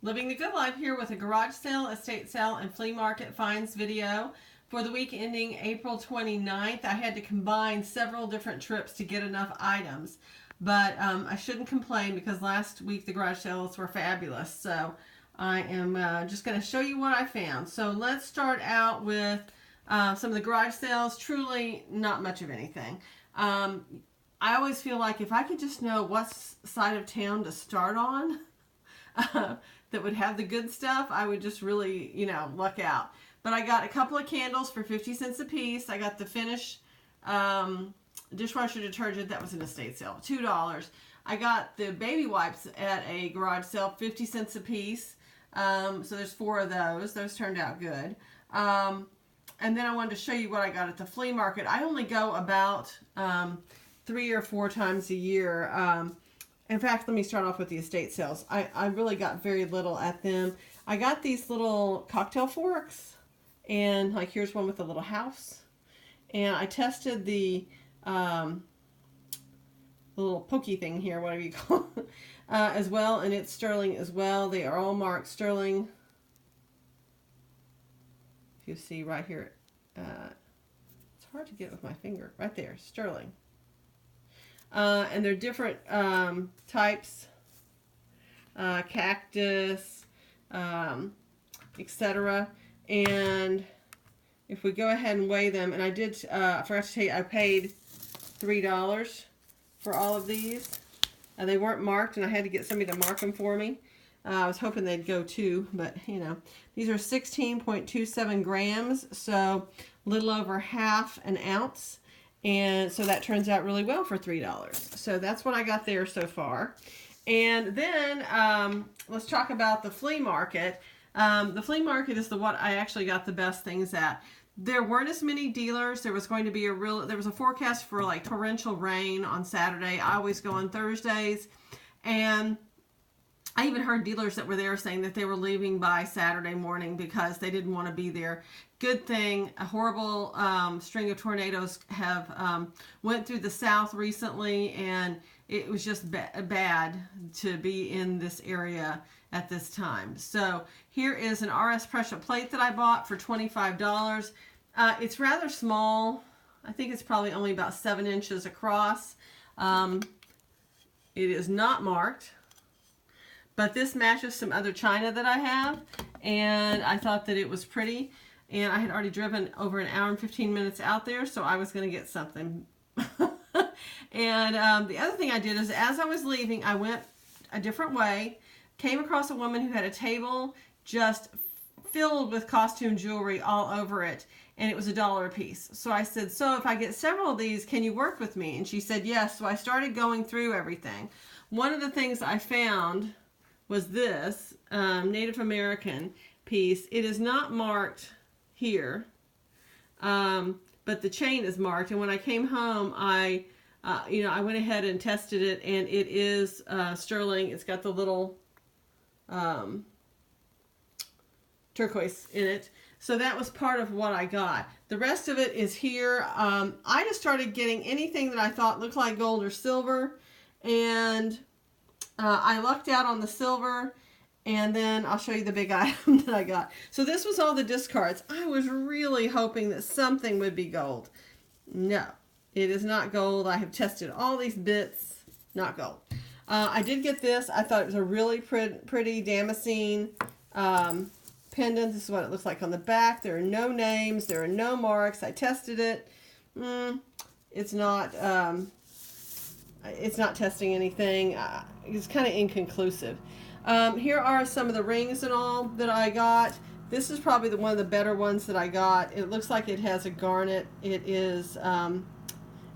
Living the Good Life here with a garage sale, estate sale, and flea market finds video. For the week ending April 29th, I had to combine several different trips to get enough items. But I shouldn't complain because last week the garage sales were fabulous. So I am just going to show you what I found. So let's start out with some of the garage sales. Truly not much of anything. I always feel like if I could just know what side of town to start on, that would have the good stuff, I would just really, luck out. But I got a couple of candles for 50 cents a piece. I got the Finish dishwasher detergent. That was an estate sale, $2. I got the baby wipes at a garage sale, 50 cents a piece. So there's 4 of those. Those turned out good. And then I wanted to show you what I got at the flea market. I only go about 3 or 4 times a year. In fact, let me start off with the estate sales. I really got very little at them. I got these little cocktail forks, and like here's one with a little house. And I tested the little pokey thing here, whatever you call it, as well, and it's sterling as well. They are all marked sterling. If you see right here, it's hard to get with my finger. Right there, sterling. And they're different types, cactus, etc. And if we go ahead and weigh them, and I did, I forgot to tell you, I paid $3 for all of these. They weren't marked, and I had to get somebody to mark them for me. I was hoping they'd go too, but these are 16.27 grams, so a little over half an ounce. And so that turns out really well for $3. So that's what I got there so far. And then let's talk about the flea market. The flea market is the what I actually got the best things at. There weren't as many dealers. There was going to be there was a forecast for like torrential rain on Saturday. I always go on Thursdays. And I even heard dealers that were there saying that they were leaving by Saturday morning because they didn't want to be there. Good thing, a horrible string of tornadoes have went through the south recently, and it was just bad to be in this area at this time. So here is an RS Prussia plate that I bought for $25. It's rather small. I think it's probably only about 7 inches across. It is not marked. But this matches some other china that I have, and I thought that it was pretty. And I had already driven over an hour and 15 minutes out there, so I was going to get something. And the other thing I did is as I was leaving, I went a different way, came across a woman who had a table just filled with costume jewelry all over it, and it was $1 a piece. So I said, so if I get several of these, can you work with me? And she said yes. So I started going through everything. One of the things I found was this Native American piece. It is not marked here, but the chain is marked. And when I came home, I went ahead and tested it, and it is sterling. It's got the little turquoise in it. So that was part of what I got. The rest of it is here. I just started getting anything that I thought looked like gold or silver, and I lucked out on the silver, and then I'll show you the big item that I got. So this was all the discards. I was really hoping that something would be gold. No, it is not gold. I have tested all these bits. Not gold. I did get this. I thought it was a really pretty damascene pendant. This is what it looks like on the back. There are no names. There are no marks. I tested it. It's not testing anything. It's kind of inconclusive. Here are some of the rings and all that I got. This is probably one of the better ones that I got. It looks like it has a garnet. It is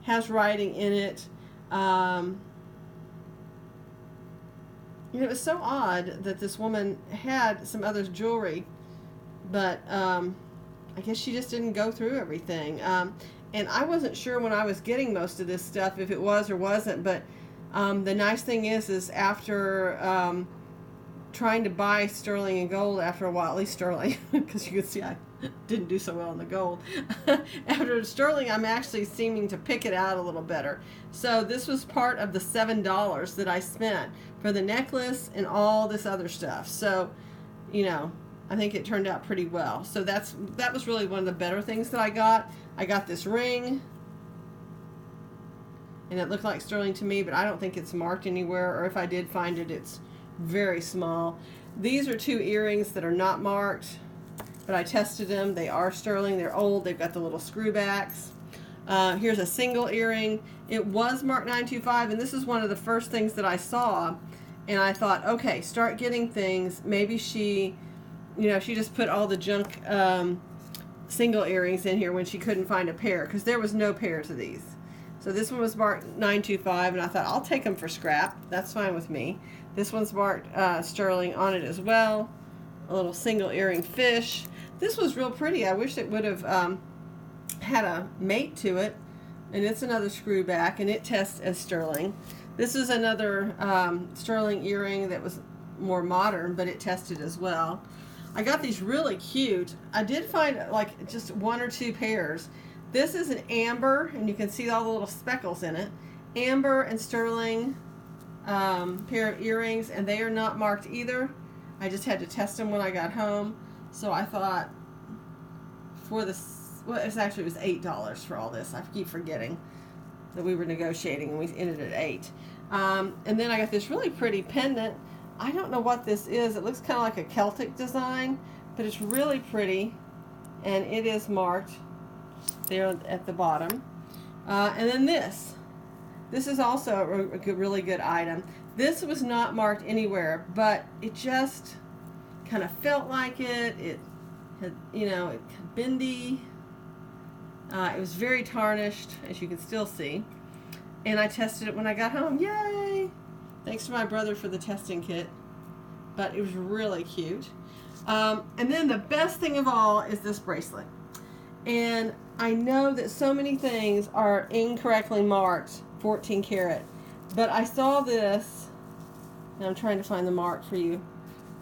has writing in it. It was so odd that this woman had some other jewelry, but I guess she just didn't go through everything. And I wasn't sure when I was getting most of this stuff if it was or wasn't, but the nice thing is trying to buy sterling and gold after a while, at least sterling, because you can see didn't do so well in the gold. After sterling, I'm actually seeming to pick it out a little better. So this was part of the $7 that I spent for the necklace and all this other stuff. So, you know, I think it turned out pretty well. So that was really one of the better things that I got. I got this ring, and it looked like sterling to me, but I don't think it's marked anywhere, or if I did find it, it's very small. These are 2 earrings that are not marked, but I tested them. They are sterling. They're old. They've got the little screw backs. Here's a single earring. It was marked 925, and this is one of the first things that I saw, and I thought, okay, start getting things. Maybe she, you know, she just put all the junk single earrings in here when she couldn't find a pair, because there was no pair to these. So this one was marked 925, and I thought, I'll take them for scrap. That's fine with me. This one's marked sterling on it as well. A little single earring fish. This was real pretty. I wish it would have had a mate to it. And it's another screw back, and it tests as sterling. This is another sterling earring that was more modern, but it tested as well. I got these really cute. I did find like just 1 or 2 pairs. This is an amber, and you can see all the little speckles in it. Amber and sterling pair of earrings, and they are not marked either. I just had to test them when I got home. So I thought for this, well, it was $8 for all this. I keep forgetting that we were negotiating, and we ended at $8. And then I got this really pretty pendant. I don't know what this is. It looks kind of like a Celtic design, but it's really pretty, and it is marked there at the bottom. And then this is also a really good item. This was not marked anywhere, but it just kind of felt like it. It had, you know, it had bendy. It was very tarnished, as you can still see. And I tested it when I got home. Yay! Thanks to my brother for the testing kit. But it was really cute. And then the best thing of all is this bracelet. And I know that so many things are incorrectly marked 14 karat. But I saw this, and I'm trying to find the mark for you.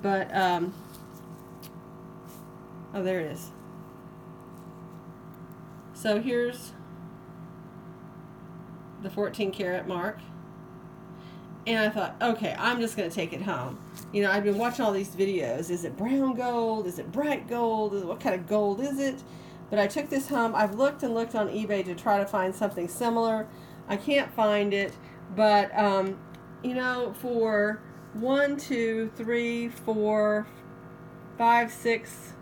But, oh, there it is. So here's the 14 karat mark. And I thought, okay, I'm just going to take it home. You know, I've been watching all these videos. Is it brown gold? Is it bright gold? What kind of gold is it? But I took this home. I've looked and looked on eBay to try to find something similar. I can't find it. But, you know, for 1, 2, 3, 4, 5, 6,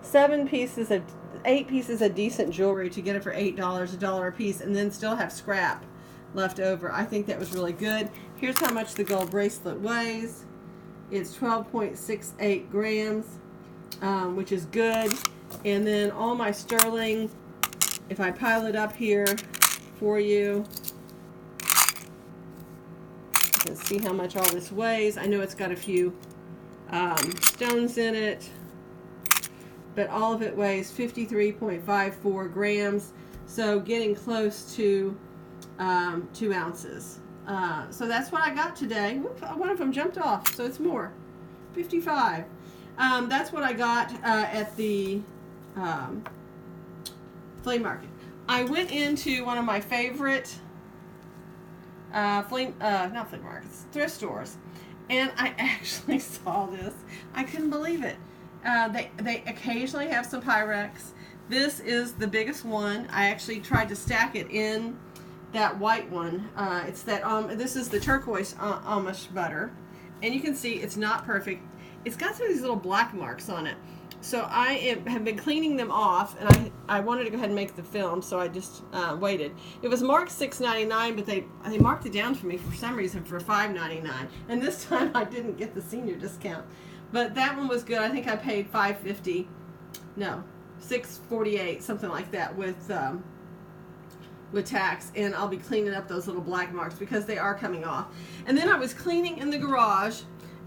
7 pieces of 8 pieces of decent jewelry to get it for $8, $1 a piece, and then still have scrap left over. I think that was really good. Here's how much the gold bracelet weighs. It's 12.68 grams, which is good. And then all my sterling, if I pile it up here for you, you can see how much all this weighs. I know it's got a few stones in it, but all of it weighs 53.54 grams, so getting close to 2 ounces. So that's what I got today. Whoop, one of them jumped off, so it's more. 55. That's what I got at the flea market. I went into one of my favorite not flea markets, thrift stores, and I actually saw this. I couldn't believe it. They occasionally have some Pyrex. This is the biggest one. I actually tried to stack it in that white one. It's that this is the turquoise Amish butter, and you can see it's not perfect. It's got some of these little black marks on it. So I have been cleaning them off, and I wanted to go ahead and make the film, so I just waited. It was marked $6.99, but they marked it down for me for some reason for $5.99, and this time I didn't get the senior discount. But that one was good. I think I paid $5.50, no, $6.48, something like that with tax, and I'll be cleaning up those little black marks because they are coming off. And then I was cleaning in the garage,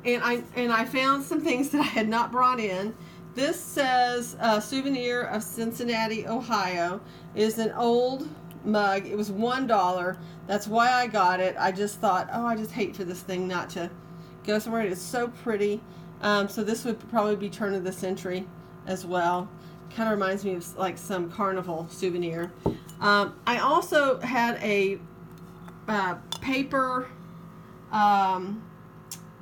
and I found some things that I had not brought in. This says souvenir of Cincinnati, Ohio. It is an old mug. It was $1. That's why I got it. I just thought, oh, I just hate for this thing not to go somewhere. It's so pretty. So this would probably be turn of the century as well. Kind of reminds me of like some carnival souvenir. I also had a paper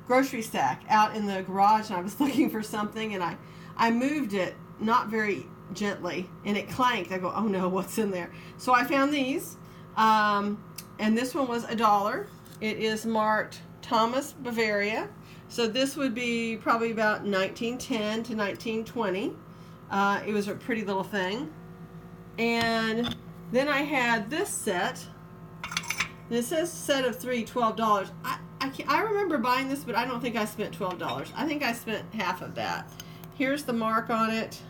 grocery sack out in the garage, and I was looking for something, and I moved it not very gently, and it clanked. I go, oh no, what's in there? So I found these, and this one was $1. It is marked Thomas Bavaria. So this would be probably about 1910 to 1920. It was a pretty little thing. And then I had this set. And it says set of 3, $12. I remember buying this, but I don't think I spent $12. I think I spent half of that. Here's the mark on it.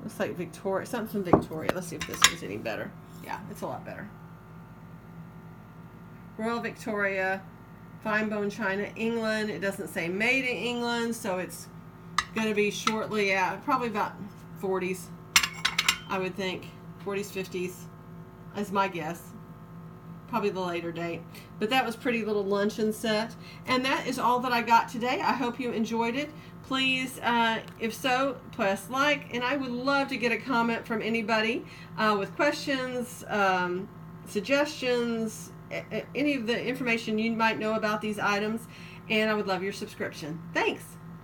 Looks like Victoria, something from Victoria. Let's see if this is any better. Yeah, it's a lot better. Royal Victoria, fine bone china, England. It doesn't say made in England, so it's going to be shortly out, probably about 40s, I would think. 40s, 50s, is my guess. Probably the later date. But that was pretty little luncheon set. And that is all that I got today. I hope you enjoyed it. Please, if so, press like. And I would love to get a comment from anybody with questions, suggestions, any of the information you might know about these items. And I would love your subscription. Thanks.